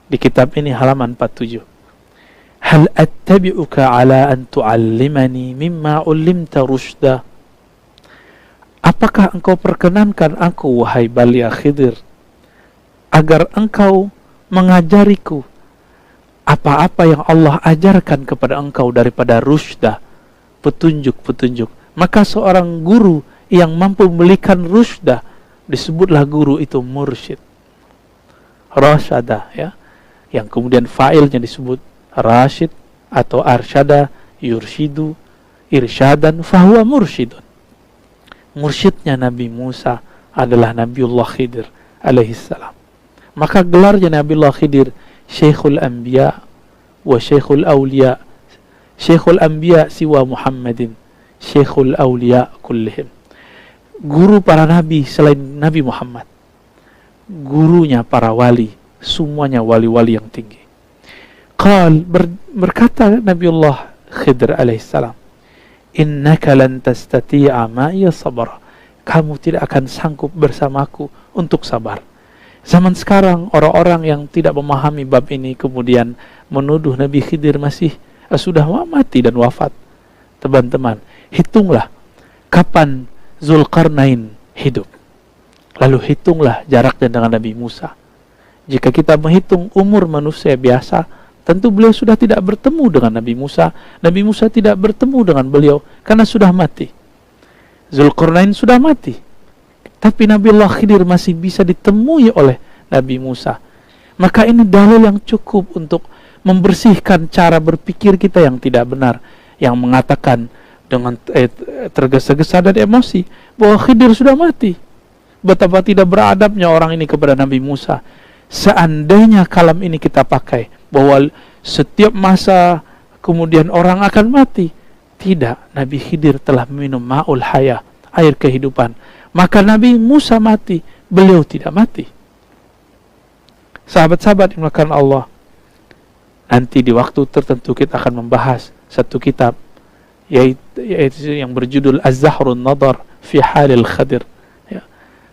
Di kitab ini halaman 47. Hal attabi'uka ala an tu'allimani mimma ulimta rushda. Apakah engkau perkenankan aku, wahai Balya Khidir, agar engkau mengajariku apa-apa yang Allah ajarkan kepada engkau daripada rushda, petunjuk-petunjuk. Maka seorang guru yang mampu memberikan rushda disebutlah guru itu mursyid. Rasyada, ya, yang kemudian fa'ilnya disebut rasyid atau arsyada, yurshidu, irsyadan, fahuwa mursyidun. Mursyidnya Nabi Musa adalah Nabiullah Khidir alaihissalam. Maka gelarnya Nabiullah Khidir Syekhul Anbiya wa Syekhul Awliya. Syekhul Anbiya siwa Muhammadin, Syekhul Awliya kullihim. Guru para nabi selain Nabi Muhammad, gurunya para wali, semuanya wali-wali yang tinggi. Berkata Nabiullah Khidir alaihissalam, innaka lan tastati'a ma'iya sabra. Kamu tidak akan sanggup bersamaku untuk sabar. Zaman sekarang orang-orang yang tidak memahami bab ini kemudian menuduh Nabi Khidir masih sudah mati dan wafat. Teman-teman, hitunglah kapan Zulkarnain hidup, lalu hitunglah jaraknya dengan Nabi Musa. Jika kita menghitung umur manusia biasa, tentu beliau sudah tidak bertemu dengan Nabi Musa. Nabi Musa tidak bertemu dengan beliau karena sudah mati. Zulkarnain sudah mati, tapi Nabiullah Khidir masih bisa ditemui oleh Nabi Musa. Maka ini dalil yang cukup untuk membersihkan cara berpikir kita yang tidak benar, yang mengatakan dengan tergesa-gesa dan emosi bahwa Khidir sudah mati. Betapa tidak beradabnya orang ini kepada Nabi Musa. Seandainya kalam ini kita pakai bahwa setiap masa kemudian orang akan mati, tidak, Nabi Khidir telah minum ma'ul haya, air kehidupan. Maka Nabi Musa mati, beliau tidak mati. Sahabat-sahabat yang dimuliakan Allah, nanti di waktu tertentu kita akan membahas satu kitab yaitu yang berjudul Az-Zahrun Nadar fi Halil Khidir, ya,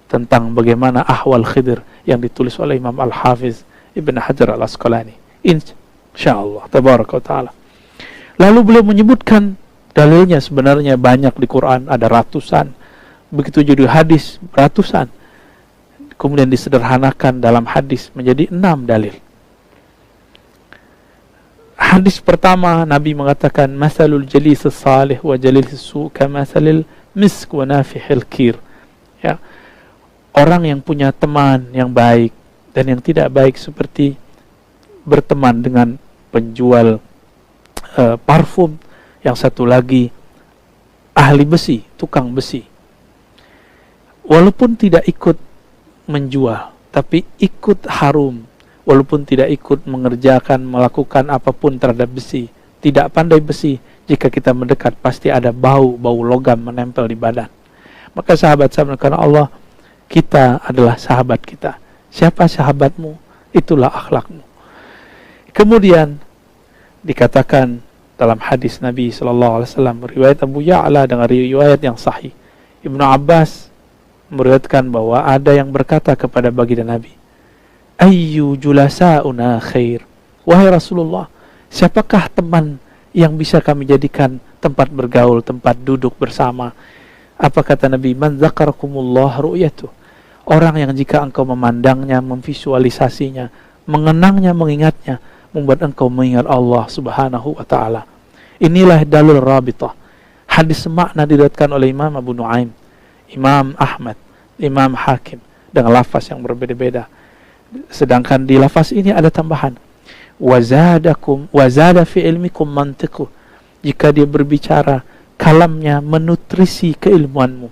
tentang bagaimana ahwal Khidir yang ditulis oleh Imam Al-Hafiz Ibn Hajar Al-Asqalani, insyaallah tabaraka wa ta'ala. Lalu beliau menyebutkan dalilnya sebenarnya banyak di Quran, ada ratusan, begitu juga hadis ratusan, kemudian disederhanakan dalam hadis menjadi 6 dalil. Hadis pertama, Nabi mengatakan masalul jalis salih wa jalis su kamasalil misk wa nafihil kir. Ya, orang yang punya teman yang baik dan yang tidak baik seperti berteman dengan penjual parfum, yang satu lagi ahli besi, tukang besi. Walaupun tidak ikut menjual, tapi ikut harum. Walaupun tidak ikut mengerjakan, melakukan apapun terhadap besi, tidak pandai besi, jika kita mendekat pasti ada bau logam menempel di badan. Maka sahabat-sahabat karena Allah, kita adalah sahabat kita. Siapa sahabatmu? Itulah akhlakmu. Kemudian dikatakan dalam hadis Nabi SAW, riwayat Abu Ya'la dengan riwayat yang sahih, Ibnu Abbas meriwayatkan bahwa ada yang berkata kepada baginda Nabi, ayyu julasa'una khair, wahai Rasulullah, siapakah teman yang bisa kami jadikan tempat bergaul, tempat duduk bersama? Apa kata Nabi? Man zakarakumullah ru'yatuh, orang yang jika engkau memandangnya, memvisualisasinya, mengenangnya, mengingatnya, membuat engkau mengingat Allah subhanahu wa ta'ala. Inilah dalil rabitah. Hadis semakna diriwayatkan oleh Imam Abu Nuaim, Imam Ahmad, Imam Hakim dengan lafaz yang berbeda-beda. Sedangkan di lafaz ini ada tambahan, wazada fi ilmikum mantiqu, jika dia berbicara kalamnya menutrisi keilmuanmu.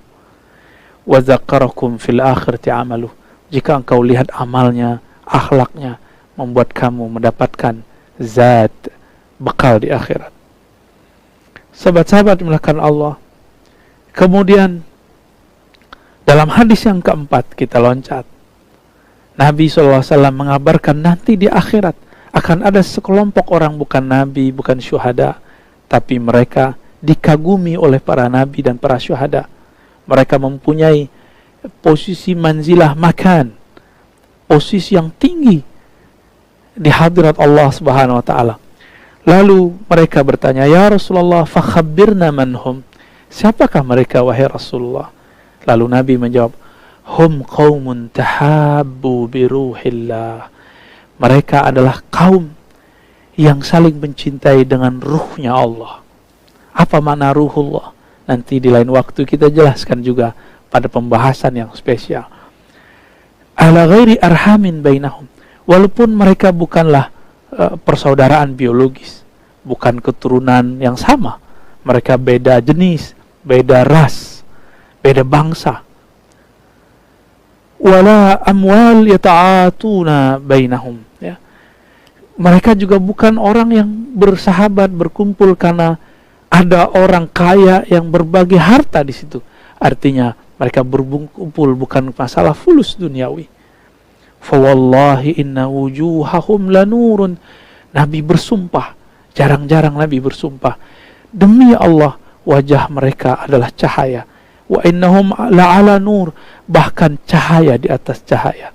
Wa zakarakum fil akhirati amalu, jika engkau lihat amalnya, akhlaknya, membuat kamu mendapatkan zat, bekal di akhirat. Sahabat-sahabat dimuliakan Allah. Kemudian dalam hadis yang keempat kita loncat, Nabi SAW mengabarkan nanti di akhirat akan ada sekelompok orang bukan nabi, bukan syuhada, tapi mereka dikagumi oleh para nabi dan para syuhada. Mereka mempunyai posisi manzilah makan, posisi yang tinggi di hadirat Allah Subhanahu wa taala. Lalu mereka bertanya, "Ya Rasulullah, fakhabbirna manhum." Siapakah mereka wahai Rasulullah? Lalu Nabi menjawab, "Hum qaumun tahabbu bi ruhillah." Mereka adalah kaum yang saling mencintai dengan ruhnya Allah. Apa makna ruhullah? Nanti di lain waktu kita jelaskan juga pada pembahasan yang spesial. Ala ghairi arhamin bainahum. Walaupun mereka bukanlah persaudaraan biologis, bukan keturunan yang sama, mereka beda jenis, beda ras, beda bangsa. wala amwal yata'atuna bainahum, ya. Mereka juga bukan orang yang bersahabat, berkumpul karena ada orang kaya yang berbagi harta di situ. Artinya mereka berkumpul bukan masalah fulus duniawi. Fa wallahi inna wujuhahum lanurun. Nabi bersumpah, jarang-jarang Nabi bersumpah, demi Allah wajah mereka adalah cahaya. Wa innahum la'ala nur, bahkan cahaya di atas cahaya.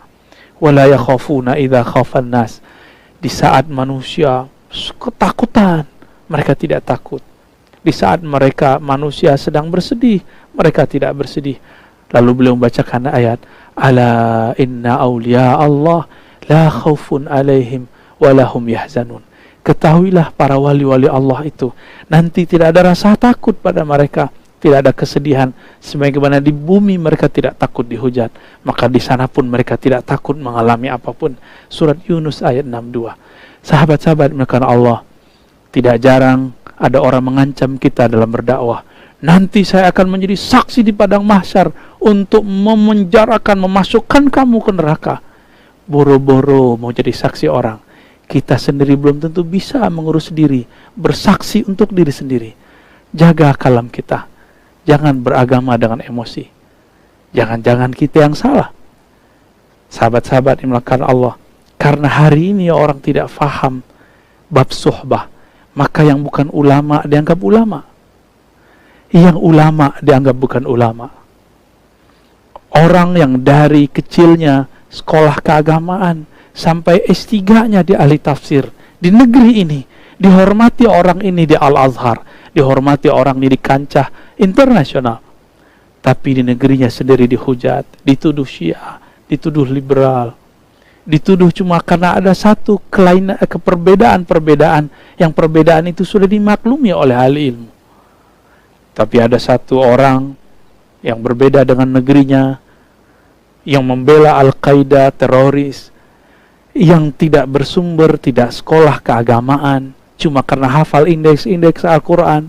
Wa la yakhafuna idza khafan nas. Di saat manusia ketakutan, mereka tidak takut. Di saat manusia sedang bersedih, mereka tidak bersedih. Lalu beliau membacakan ayat, ala inna awliya Allah la khawfun alaihim walahum yahzanun. Ketahuilah para wali-wali Allah itu nanti tidak ada rasa takut pada mereka, tidak ada kesedihan. Sebagaimana di bumi mereka tidak takut dihujat, maka di sana pun mereka tidak takut mengalami apapun. Surat Yunus ayat 62. Sahabat-sahabat melakukan Allah, tidak jarang ada orang mengancam kita dalam berdakwah. Nanti saya akan menjadi saksi di padang mahsyar untuk memenjarakan, memasukkan kamu ke neraka. Boro-boro mau jadi saksi orang, kita sendiri belum tentu bisa mengurus diri, bersaksi untuk diri sendiri. Jaga kalam kita, jangan beragama dengan emosi. Jangan-jangan kita yang salah. Sahabat-sahabat yang melakukan Allah, karena hari ini orang tidak faham bab suhbah, maka yang bukan ulama dianggap ulama, yang ulama dianggap bukan ulama. Orang yang dari kecilnya sekolah keagamaan sampai S3-nya di ahli tafsir di negeri ini, dihormati orang ini di Al-Azhar, dihormati orang ini di kancah internasional, tapi di negerinya sendiri dihujat, dituduh Syiah, dituduh liberal, dituduh cuma karena ada satu perbedaan-perbedaan yang perbedaan itu sudah dimaklumi oleh ahli ilmu. Tapi ada satu orang yang berbeda dengan negerinya, yang membela Al-Qaeda, teroris, yang tidak bersumber, tidak sekolah keagamaan, cuma karena hafal indeks-indeks Al-Quran,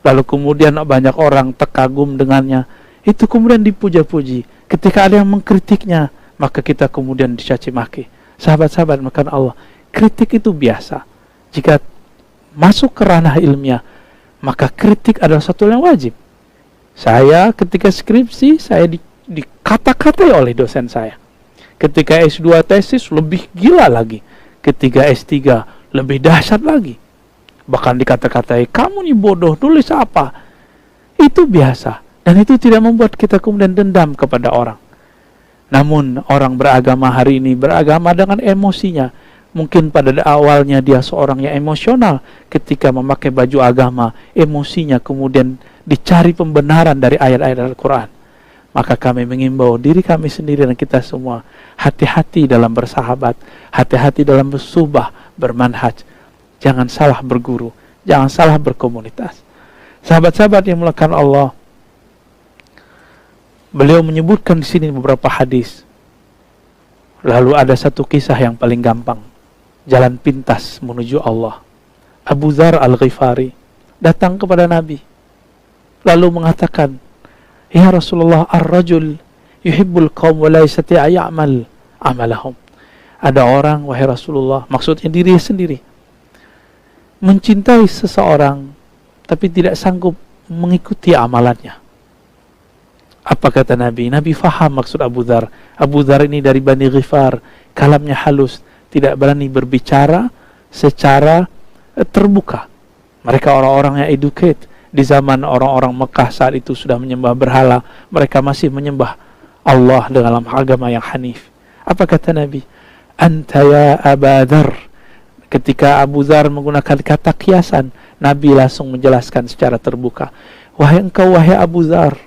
lalu kemudian banyak orang terkagum dengannya, itu kemudian dipuja-puji. Ketika ada yang mengkritiknya, maka kita kemudian dicaci maki. Sahabat-sahabat makan Allah, kritik itu biasa. Jika masuk ke ranah ilmiah, maka kritik adalah satu yang wajib. Saya ketika skripsi, saya dikata-katai oleh dosen saya. Ketika S2 tesis, lebih gila lagi. Ketika S3, lebih dahsyat lagi. Bahkan dikata-katai, kamu nih bodoh, tulis apa? Itu biasa. Dan itu tidak membuat kita kemudian dendam kepada orang. Namun orang beragama hari ini beragama dengan emosinya. Mungkin pada awalnya dia seorang yang emosional, ketika memakai baju agama, emosinya kemudian dicari pembenaran dari ayat-ayat Al-Quran. Maka kami mengimbau diri kami sendiri dan kita semua, hati-hati dalam bersahabat, hati-hati dalam bersuhbah, bermanhaj. Jangan salah berguru, jangan salah berkomunitas. Sahabat-sahabat yang melakukan Allah, beliau menyebutkan di sini beberapa hadis. Lalu ada satu kisah yang paling gampang, jalan pintas menuju Allah. Abu Dzar Al-Ghifari datang kepada Nabi, lalu mengatakan, ya Rasulullah, ar-rajul yuhibbul qaum wa la yastati'u ya'mal amalahum. Ada orang, wahai Rasulullah, maksudnya diri sendiri, mencintai seseorang tapi tidak sanggup mengikuti amalannya. Apa kata Nabi? Nabi faham maksud Abu Dzar. Abu Dzar ini dari Bani Ghifar, kalamnya halus, tidak berani berbicara secara terbuka. Mereka orang-orang yang educate. Di zaman orang-orang Mekah saat itu sudah menyembah berhala, mereka masih menyembah Allah dalam agama yang hanif. Apa kata Nabi? Anta ya Aba Dzar. Ketika Abu Dzar menggunakan kata kiasan, Nabi langsung menjelaskan secara terbuka, wahai engkau, wahai Abu Dzar,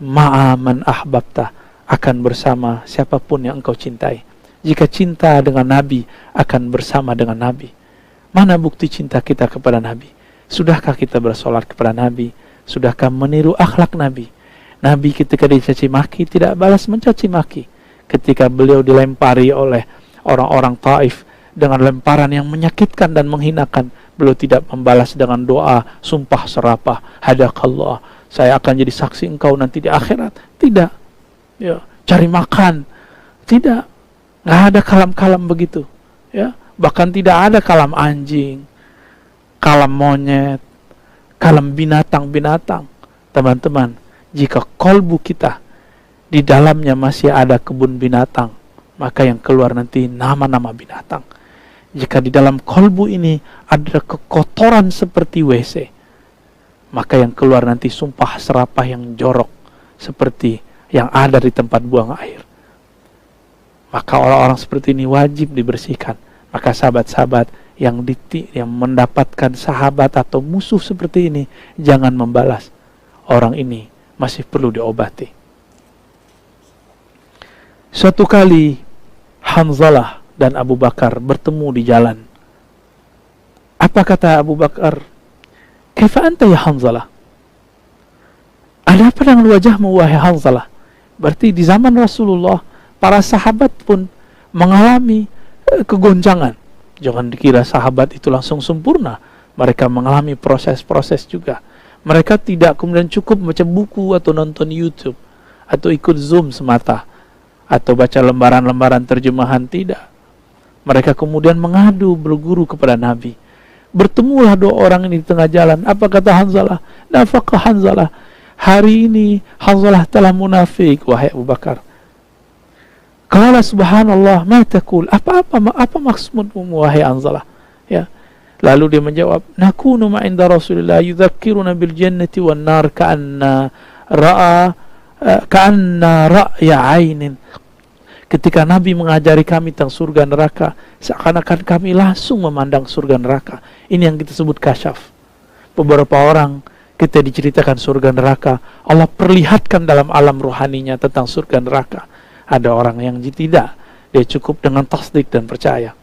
ma'aman ahbabta, akan bersama siapapun yang engkau cintai. Jika cinta dengan Nabi, akan bersama dengan Nabi. Mana bukti cinta kita kepada Nabi? Sudahkah kita bersolat kepada Nabi? Sudahkah meniru akhlak Nabi? Nabi ketika dicaci maki tidak balas mencaci maki. Ketika beliau dilempari oleh orang-orang Taif dengan lemparan yang menyakitkan dan menghinakan, beliau tidak membalas dengan doa sumpah serapah, hadakallah, saya akan jadi saksi engkau nanti di akhirat. Tidak. Ya, cari makan. Tidak, nggak ada kalam-kalam begitu. Ya, bahkan tidak ada kalam anjing, kalam monyet, kalam binatang-binatang. Teman-teman, jika kolbu kita di dalamnya masih ada kebun binatang, maka yang keluar nanti nama-nama binatang. Jika di dalam kolbu ini ada kekotoran seperti WC, maka yang keluar nanti sumpah serapah yang jorok seperti yang ada di tempat buang air. Maka orang-orang seperti ini wajib dibersihkan. Maka sahabat-sahabat yang mendapatkan sahabat atau musuh seperti ini, jangan membalas. Orang ini masih perlu diobati. Suatu kali Hanzalah dan Abu Bakar bertemu di jalan. Apa kata Abu Bakar? Kaifa anta ya Hanzalah? Ada apa dengan wajahmu wahai Hanzalah? Berarti di zaman Rasulullah, para sahabat pun mengalami kegoncangan. Jangan dikira sahabat itu langsung sempurna. Mereka mengalami proses-proses juga. Mereka tidak kemudian cukup baca buku atau nonton YouTube atau ikut Zoom semata atau baca lembaran-lembaran terjemahan, tidak. Mereka kemudian mengadu berguru kepada Nabi. Bertemulah dua orang ini di tengah jalan. Apa kata Hanzalah? Nafaqah Hanzalah. Hari ini Hanzalah telah munafik wahai Abu Bakar. Qala subhanallah ma taqul. Apa maksudmu wahai Hanzalah? Ya. Lalu dia menjawab, nakunu ma inda Rasulillah yudzakkiruna bil jannati wan nar ka'anna ra'ya 'ainin. Ketika Nabi mengajari kami tentang surga neraka, seakan-akan kami langsung memandang surga neraka. Ini yang kita sebut kasyaf. Beberapa orang kita diceritakan surga neraka, Allah perlihatkan dalam alam rohaninya tentang surga neraka. Ada orang yang tidak, dia cukup dengan tasdik dan percaya.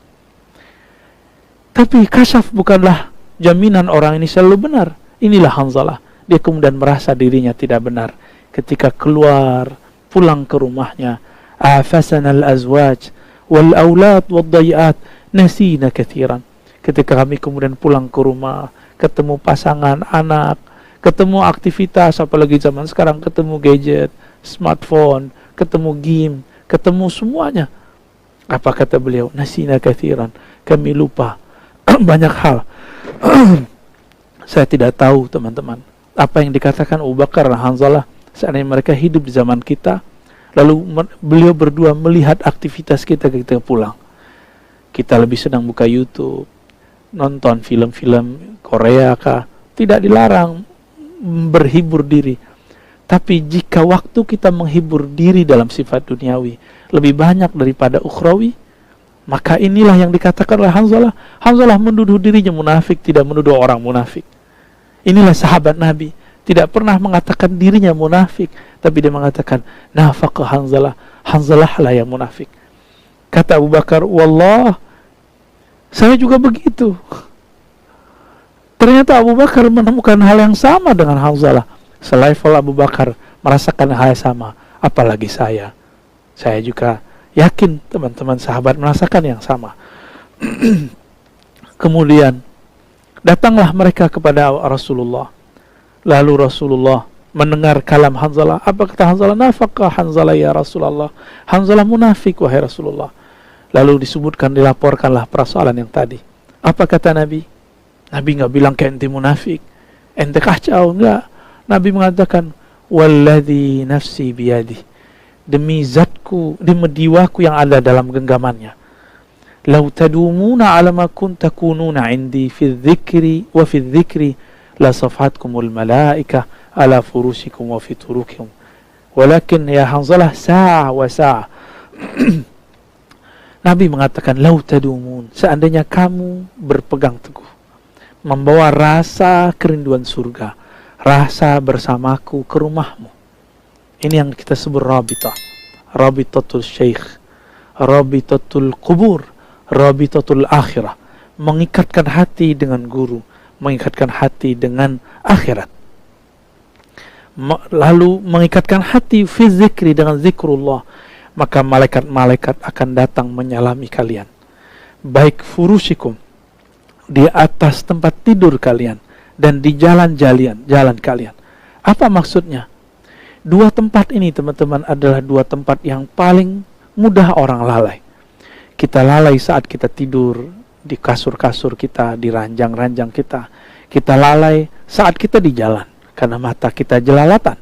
Tapi kasyaf bukanlah jaminan orang ini selalu benar. Inilah Hanzalah. Dia kemudian merasa dirinya tidak benar ketika keluar, pulang ke rumahnya. Afasana al-azwaj wal-aulad wad-dayi'at nasina kathiran. Ketika kami kemudian pulang ke rumah, ketemu pasangan, anak, ketemu aktivitas, apalagi zaman sekarang ketemu gadget, smartphone, ketemu game, ketemu semuanya. Apa kata beliau? Nasina kathiran. Kami lupa banyak hal. Saya tidak tahu teman-teman apa yang dikatakan Abu Bakar dan Hanzalah seandainya mereka hidup di zaman kita. Lalu beliau berdua melihat aktivitas kita ketika pulang. Kita lebih sedang buka YouTube, nonton film-film Korea kah. Tidak dilarang berhibur diri. Tapi jika waktu kita menghibur diri dalam sifat duniawi lebih banyak daripada ukhrawi, maka inilah yang dikatakan oleh Hanzalah. Hanzalah menuduh dirinya munafik, tidak menuduh orang munafik. Inilah sahabat Nabi, tidak pernah mengatakan dirinya munafik, tapi dia mengatakan nafaqah Hanzalah. Hanzalah lah yang munafik. Kata Abu Bakar, wallah, saya juga begitu. Ternyata Abu Bakar menemukan hal yang sama dengan Hanzalah. Selevel Abu Bakar merasakan hal yang sama, apalagi saya. Saya juga yakin teman-teman sahabat merasakan yang sama. Kemudian datanglah mereka kepada Rasulullah. Lalu Rasulullah mendengar kalam Hanzalah. Apa kata Hanzalah? Nafaqah Hanzalah ya Rasulullah. Hanzalah munafik wahai Rasulullah. Lalu disebutkan, dilaporkanlah persoalan yang tadi. Apa kata Nabi? Nabi enggak bilang ke ente munafik, ente kacau, enggak. Nabi mengatakan, walladzi nafsi biyadi, demi zatku, demi jiwaku yang ada dalam genggamannya. Lau tadumuna ala ma kuntakununa indi fi dzikri wa fi dzikri la safatkumul malaika ala furusikum wa fi turukikum. Walakin ya Hanzalah sa'a wa sa'a. Nabi mengatakan, lau tadumun, seandainya kamu berpegang teguh, membawa rasa kerinduan surga, rasa bersamaku ke rumahmu. Ini yang kita sebut rabitah. Rabitatul syekh, rabitatul kubur, rabitatul akhirah. Mengikatkan hati dengan guru, mengikatkan hati dengan akhirat. Lalu mengikatkan hati fi zikri, dengan zikrullah. Maka malaikat-malaikat akan datang menyalami kalian. Baik furusikum, di atas tempat tidur kalian, dan di jalan kalian. Apa maksudnya? Dua tempat ini teman-teman adalah dua tempat yang paling mudah orang lalai. Kita lalai saat kita tidur di kasur-kasur kita, di ranjang-ranjang kita. Kita lalai saat kita di jalan karena mata kita jelalatan.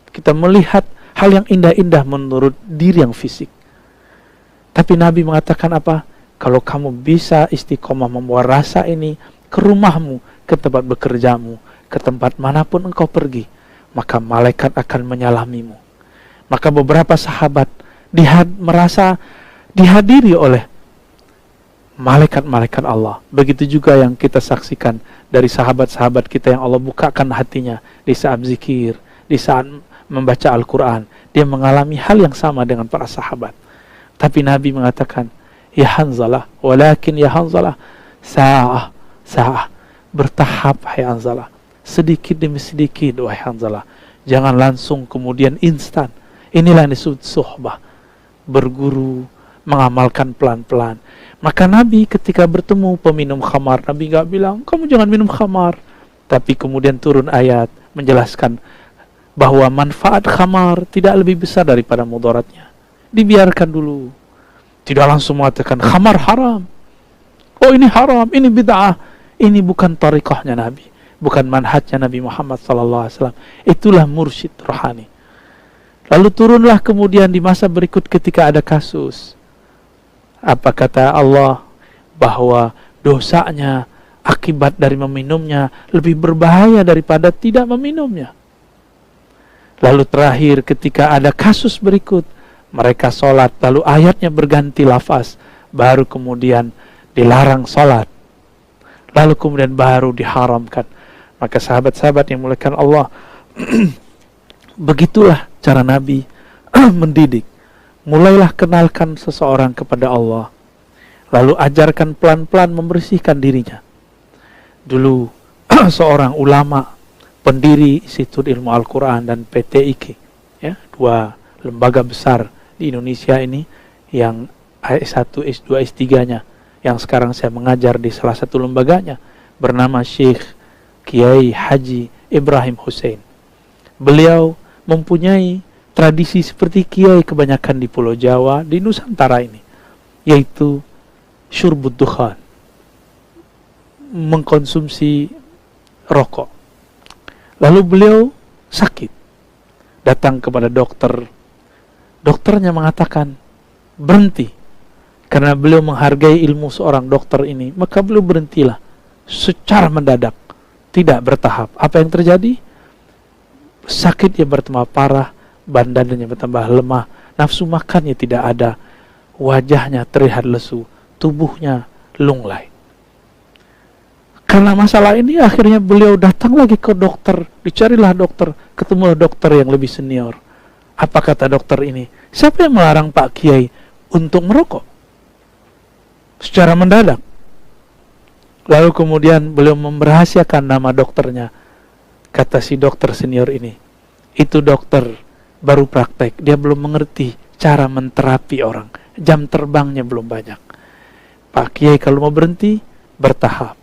Kita melihat hal yang indah-indah menurut diri yang fisik. Tapi Nabi mengatakan apa? Kalau kamu bisa istiqomah membawa rasa ini ke rumahmu, ke tempat bekerjamu, ke tempat manapun engkau pergi, maka malaikat akan menyalamimu. Maka beberapa sahabat merasa dihadiri oleh malaikat-malaikat Allah. Begitu juga yang kita saksikan dari sahabat-sahabat kita yang Allah bukakan hatinya di saat zikir, di saat membaca Al-Quran. Dia mengalami hal yang sama dengan para sahabat. Tapi Nabi mengatakan, ya Hanzalah, walakin ya Hanzalah, sa'ah, bertahap hai Hanzalah. Sedikit demi sedikit wahai Hanzalah. Jangan langsung kemudian instan. Inilah yang disebut suhbah. Berguru, mengamalkan pelan-pelan. Maka Nabi ketika bertemu peminum khamar, Nabi gak bilang, kamu jangan minum khamar. Tapi kemudian turun ayat menjelaskan bahwa manfaat khamar tidak lebih besar daripada mudaratnya. Dibiarkan dulu. Tidak langsung mengatakan khamar haram. Oh ini haram, ini bid'ah. Ini bukan tariqahnya Nabi, bukan manhajnya Nabi Muhammad SAW. Itulah mursyid rohani. Lalu turunlah kemudian di masa berikut ketika ada kasus. Apa kata Allah? Bahwa dosanya akibat dari meminumnya lebih berbahaya daripada tidak meminumnya. Lalu terakhir ketika ada kasus berikut, mereka sholat, lalu ayatnya berganti lafaz, baru kemudian dilarang sholat, lalu kemudian baru diharamkan. Maka sahabat-sahabat yang dimuliakan Allah, begitulah cara Nabi mendidik. Mulailah kenalkan seseorang kepada Allah, lalu ajarkan pelan-pelan membersihkan dirinya. Dulu seorang ulama, pendiri Institut Ilmu Al-Quran dan PT IKI, ya, dua lembaga besar di Indonesia ini, yang S1, S2, S3-nya, yang sekarang saya mengajar di salah satu lembaganya, bernama Syekh Kiai Haji Ibrahim Hussein. Beliau mempunyai tradisi seperti kiai kebanyakan di Pulau Jawa, di Nusantara ini, yaitu syurbud dukhan, mengkonsumsi rokok. Lalu beliau sakit, datang kepada dokter. Dokternya mengatakan berhenti. Karena beliau menghargai ilmu seorang dokter ini, maka beliau berhentilah secara mendadak, tidak bertahap. Apa yang terjadi? Sakitnya bertambah parah, badannya bertambah lemah, nafsu makannya tidak ada, wajahnya terlihat lesu, tubuhnya lunglai. Karena masalah ini akhirnya beliau datang lagi ke dokter, dicarilah dokter, ketemulah dokter yang lebih senior. Apa kata dokter ini? Siapa yang melarang Pak Kiai untuk merokok? Secara mendadak. Lalu kemudian beliau merahasiakan nama dokternya. Kata si dokter senior ini, itu dokter baru praktek, dia belum mengerti cara menterapi orang, jam terbangnya belum banyak. Pak Kiai kalau mau berhenti, bertahap.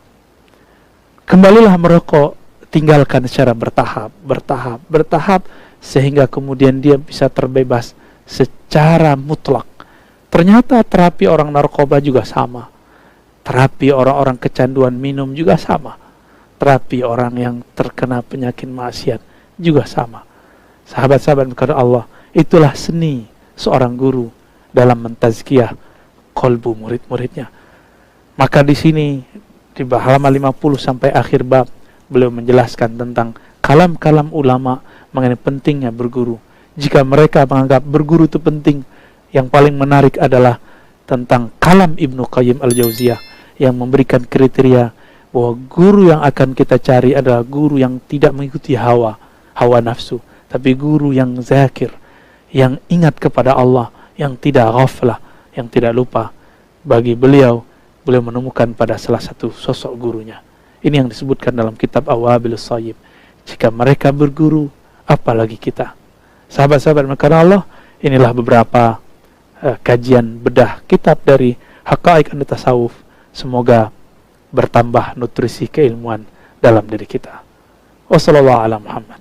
Kembalilah merokok, tinggalkan secara bertahap, sehingga kemudian dia bisa terbebas secara mutlak. Ternyata terapi orang narkoba juga sama. Terapi orang-orang kecanduan minum juga sama. Terapi orang yang terkena penyakit maksiat juga sama. Sahabat-sahabat kepada Allah, itulah seni seorang guru dalam mentazkiyah qalbu murid-muridnya. Maka di sini di halaman 50 sampai akhir bab, beliau menjelaskan tentang kalam-kalam ulama mengenai pentingnya berguru. Jika mereka menganggap berguru itu penting, yang paling menarik adalah tentang kalam Ibnu Qayyim Al-Jauziyah yang memberikan kriteria bahwa guru yang akan kita cari adalah guru yang tidak mengikuti hawa nafsu, tapi guru yang zakir, yang ingat kepada Allah, yang tidak ghaflah, yang tidak lupa. Bagi beliau menemukan pada salah satu sosok gurunya. Ini yang disebutkan dalam kitab Awabilus Shayyib. Jika mereka berguru, apalagi kita. Sahabat-sahabat karena Allah, inilah beberapa kajian bedah kitab dari Haqaiq an-Tasawuf. Semoga bertambah nutrisi keilmuan dalam diri kita. Wassallallahu ala Muhammad.